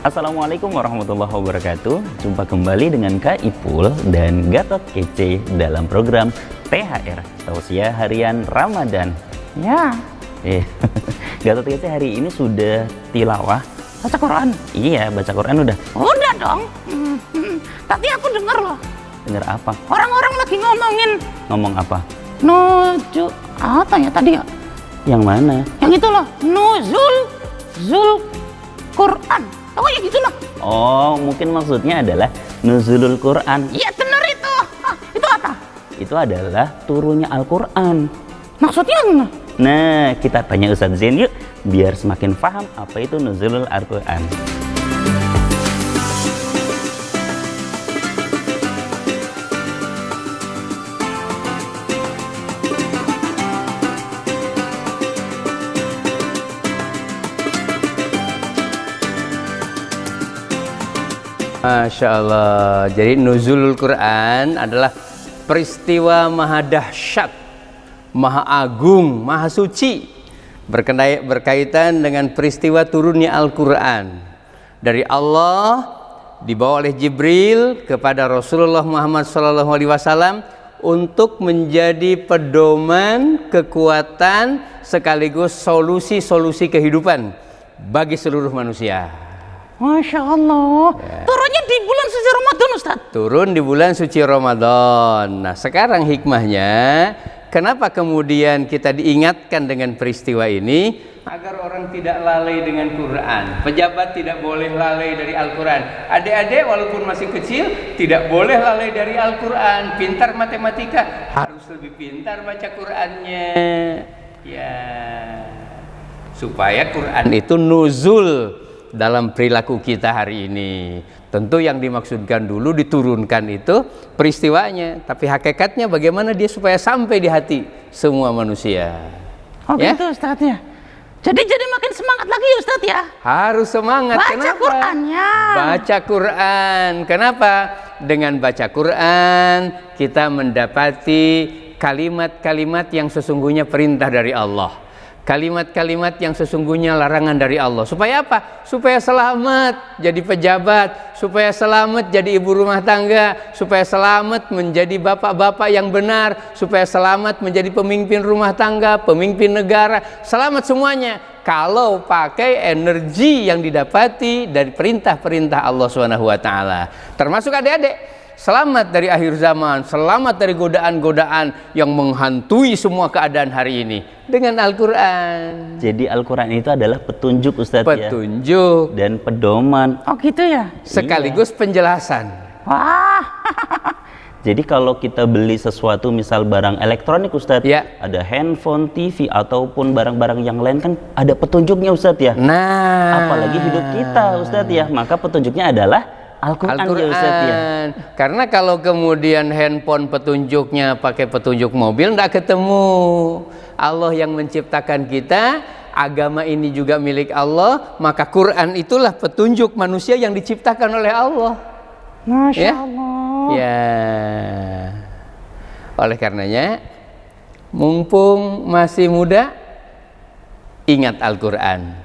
Assalamualaikum warahmatullahi wabarakatuh. Jumpa kembali dengan Kak Ipul dan Gatot Kece dalam program THR Tausiah Harian Ramadan. Ya, Gatot Kece hari ini sudah tilawah. baca Quran. Iya, baca Quran udah. Udah dong. Tadi aku denger loh. Dengar apa? Orang-orang lagi ngomongin Ngomong apa? nuju apa ya tadi ya? Yang mana? Yang itu loh, nuzul Quran. Oh ya gitu loh. Oh, mungkin maksudnya adalah nuzulul Quran. Iya bener itu. Itu apa? Itu adalah turunnya Al-Quran. Maksudnya gimana? Nah, kita tanya Ustadz Zain yuk, biar semakin paham apa itu nuzulul Al-Quran. Masya Allah. Jadi nuzulul Quran adalah peristiwa maha dahsyat, maha agung, maha suci, berkaitan dengan peristiwa turunnya Al-Quran dari Allah, dibawa oleh Jibril kepada Rasulullah Muhammad SAW untuk menjadi pedoman, kekuatan, sekaligus solusi-solusi kehidupan bagi seluruh manusia. Masya Allah. Turunnya di bulan suci Ramadan, Ustaz. Turun di bulan suci Ramadan. Nah, sekarang hikmahnya, kenapa kemudian kita diingatkan dengan peristiwa ini? Agar orang tidak lalai dengan Quran. Pejabat tidak boleh lalai dari Al-Quran. Adik-adik walaupun masih kecil tidak boleh lalai dari Al-Quran. Pintar matematika, harus lebih pintar baca Qurannya. Ya, supaya Quran itu nuzul dalam perilaku kita hari ini. Tentu yang dimaksudkan dulu diturunkan itu peristiwanya, tapi hakikatnya bagaimana dia supaya sampai di hati semua manusia. Oh ya? Gitu Ustaz ya. Jadi makin semangat lagi Ustaz ya. Harus semangat. Baca Kenapa? Qurannya. Baca Quran. Kenapa? Dengan baca Quran kita mendapati kalimat-kalimat yang sesungguhnya perintah dari Allah. Kalimat-kalimat yang sesungguhnya larangan dari Allah. Supaya apa? Supaya selamat jadi pejabat, supaya selamat jadi ibu rumah tangga, supaya selamat menjadi bapak-bapak yang benar, supaya selamat menjadi pemimpin rumah tangga, pemimpin negara. Selamat semuanya kalau pakai energi yang didapati dari perintah-perintah Allah SWT. Termasuk adik-adik, selamat dari akhir zaman, selamat dari godaan-godaan yang menghantui semua keadaan hari ini dengan Al-Quran. Jadi Al-Quran itu adalah petunjuk Ustadz ya. Petunjuk Dan pedoman. Oh gitu ya. Sekaligus penjelasan. Wah. Jadi kalau kita beli sesuatu, misal barang elektronik Ustadz, ya, ada handphone, TV, ataupun barang-barang yang lain kan ada petunjuknya Ustadz ya. Nah, apalagi hidup kita Ustadz ya, maka petunjuknya adalah Al-Quran ya Ustadz ya. Karena kalau kemudian handphone petunjuknya pakai petunjuk mobil, nggak ketemu. Allah yang menciptakan kita, agama ini juga milik Allah, maka Quran itulah petunjuk manusia yang diciptakan oleh Allah. Masya Ya? Allah. Ya, oleh karenanya, mumpung masih muda, ingat Al-Quran.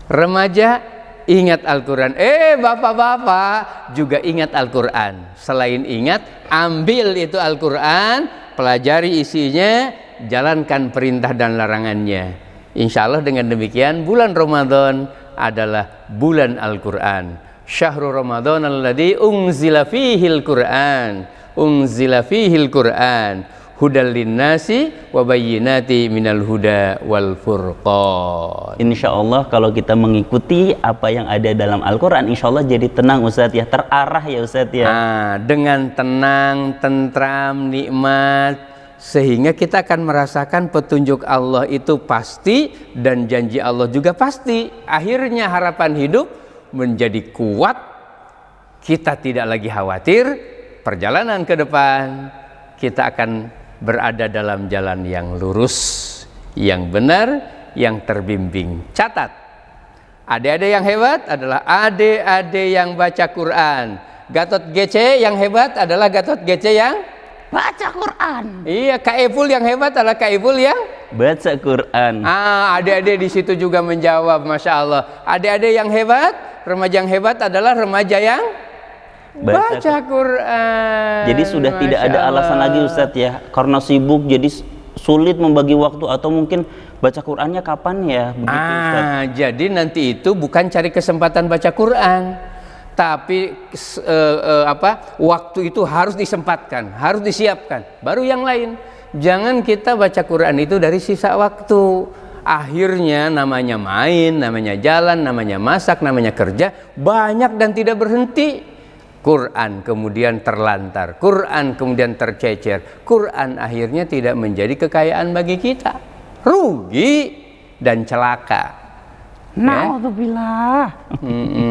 Remaja, ingat Al-Quran. Bapak-bapak juga ingat Al-Quran. Selain ingat, ambil itu Al-Quran, pelajari isinya, jalankan perintah dan larangannya. Insya Allah dengan demikian bulan Ramadan adalah bulan Al-Quran. Syahrul Ramadan alladzi unzila fihil Quran. Unzila fihil Quran. Hudal linnasi wa bayyinati minal huda wal furqan. Insya Allah kalau kita mengikuti apa yang ada dalam Al-Quran, insya Allah jadi tenang Ustadz ya, terarah ya Ustadz ya. Nah, dengan tenang, tentram, nikmat, sehingga kita akan merasakan petunjuk Allah itu pasti dan janji Allah juga pasti. Akhirnya harapan hidup menjadi kuat. Kita tidak lagi khawatir. Perjalanan ke depan kita akan berada dalam jalan yang lurus, yang benar, yang terbimbing. Catat, adik-adik yang hebat adalah adik-adik yang baca Quran. Gatot Gece yang hebat adalah Gatot Gece yang Baca Quran. Iya, Kak Ipul yang hebat adalah Kak Ipul yang Baca Quran. Adik-adik di situ juga menjawab, Masya Allah. Adik-adik yang hebat, remaja yang hebat adalah remaja yang baca Quran. Jadi sudah Masya tidak ada alasan Allah. lagi Ustadz ya, karena sibuk jadi sulit membagi waktu, atau mungkin baca Qurannya kapan ya, begitu Ustadz. Jadi nanti itu bukan cari kesempatan baca Quran, tapi waktu itu harus disempatkan, harus disiapkan. Baru yang lain. Jangan kita baca Quran itu dari sisa waktu. Akhirnya namanya main, namanya jalan, namanya masak, namanya kerja, banyak dan tidak berhenti. Quran kemudian terlantar, Quran kemudian tercecer, Quran akhirnya tidak menjadi kekayaan bagi kita. Rugi dan celaka. Naudzubillah.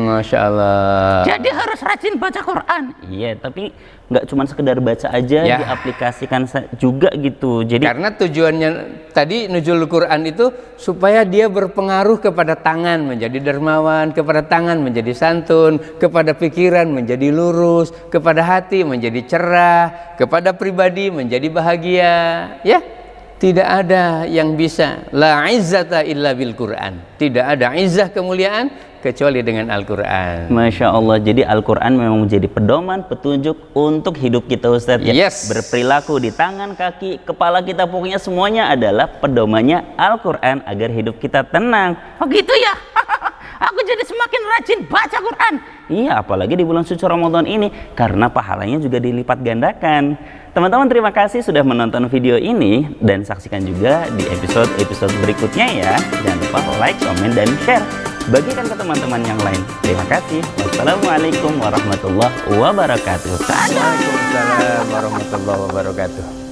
Masya Allah. Jadi harus rajin baca Quran. Iya, tapi nggak cuma sekedar baca aja, Ya. diaplikasikan juga gitu. Jadi Karena tujuannya tadi nuzul Quran itu supaya dia berpengaruh kepada tangan menjadi dermawan, kepada tangan menjadi santun, kepada pikiran menjadi lurus, kepada hati menjadi cerah, kepada pribadi menjadi bahagia. Ya, tidak ada yang bisa. La izzata illa bil Quran. Tidak ada izzah kemuliaan kecuali dengan Al-Quran. Masya Allah, jadi Al-Quran memang menjadi pedoman, petunjuk untuk hidup kita Ustadz ya. Yes. Berperilaku di tangan, kaki, kepala kita, pokoknya semuanya adalah pedomannya Al-Quran agar hidup kita tenang. Oh gitu ya. Aku jadi semakin rajin baca Quran. Iya, apalagi di bulan suci Ramadan ini, karena pahalanya juga dilipat gandakan. Teman-teman, terima kasih sudah menonton video ini, dan saksikan juga di episode-episode berikutnya ya. Jangan lupa like, komen, dan share. Bagikan ke teman-teman yang lain. Terima kasih. Wassalamualaikum warahmatullahi wabarakatuh. Waalaikumsalam warahmatullahi wabarakatuh.